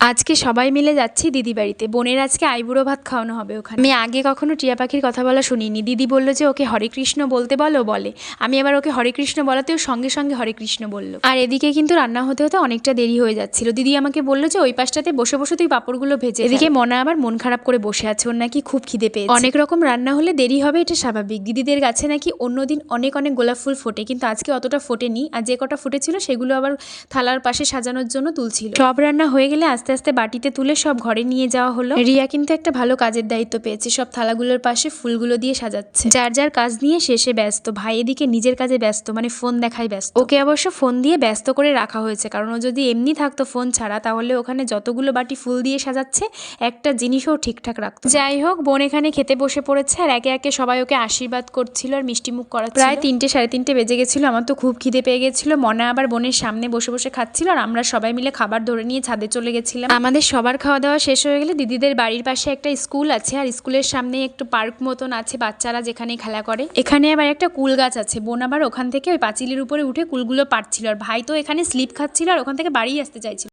আজকে সবাই মিলে যাচ্ছি দিদি বাড়িতে। বোনের আজকে আইবুড়ো ভাত খাওয়ানো হবে ওখানে। আমি আগে কখনো টিয়া পাখির কথা বলা শুনিনি। দিদি বলল যে ওকে হরে কৃষ্ণ বলতে বলো, বলে। আমি আবার ওকে হরে কৃষ্ণ বলাতেও সঙ্গে সঙ্গে হরে কৃষ্ণ বললো। আর এদিকে কিন্তু রান্না হতে হতে অনেকটা দেরি হয়ে যাচ্ছিল। দিদি আমাকে বললো যে ওই পাশটাতে বসে বসে তুই পাঁপড়গুলো ভেজে। এদিকে মনা আবার মন খারাপ করে বসে আছে, ওর নাকি খুব খিদে পেয়েছে। অনেক রকম রান্না হলে দেরি হবে, এটা স্বাভাবিক। দিদিদের গাছে নাকি অন্যদিন অনেক অনেক গোলাপ ফুল ফোটে, কিন্তু আজকে অতটা ফোটেনি। আর যে কটা ফুটেছিল সেগুলো আবার থালার পাশে সাজানোর জন্য তুলছিল। সব রান্না হয়ে গেলে আস্তে আস্তে বাটিতে তুলে সব ঘরে নিয়ে যাওয়া হলো। রিয়া কিন্তু একটা ভালো কাজের দায়িত্ব পেয়েছে, সব থালাগুলোর পাশে ফুলগুলো দিয়ে সাজাচ্ছে। যার যার কাজ নিয়ে শেষে ব্যস্ত। ভাই এদিকে নিজের কাজে ব্যস্ত, মানে ফোন দেখায় ব্যস্ত। ওকে অবশ্য ফোন দিয়ে ব্যস্ত করে রাখা হয়েছে, কারণ ও যদি এমনি থাকতো ফোন ছাড়া তাহলে ওখানে যতগুলো বাটি ফুল দিয়ে সাজাচ্ছে একটা জিনিসও ঠিকঠাক রাখতো। যাই হোক, বোন এখানে খেতে বসে পড়েছে আর একে একে সবাই ওকে আশীর্বাদ করছিল আর মিষ্টি মুখ করাচ্ছিল। প্রায় 3টে সাড়ে 3টে বেজে গেছিল। আমার তো খুব খিদে পেয়ে গেছিল। মনা আবার বোনের সামনে বসে বসে খাচ্ছিল আর আমরা সবাই মিলে খাবার ধরে নিয়ে ছাদে চলে গেছিলাম। আমাদের সবার খাওয়া দাওয়া শেষ হয়ে গেলে দিদিদের বাড়ির পাশে একটা স্কুল আছে, আর স্কুলের সামনে একটু পার্ক মতন আছে, বাচ্চারা যেখানে খেলা করে। এখানে আবার একটা কুল গাছ আছে। বোন আবার ওখান থেকে ওই পাঁচিলের উপরে উঠে কুলগুলো পাড়ছিল, আর ভাই তো এখানে স্লিপ খাচ্ছিল আর ওখান থেকে বাড়ি আসতে চাইছিল।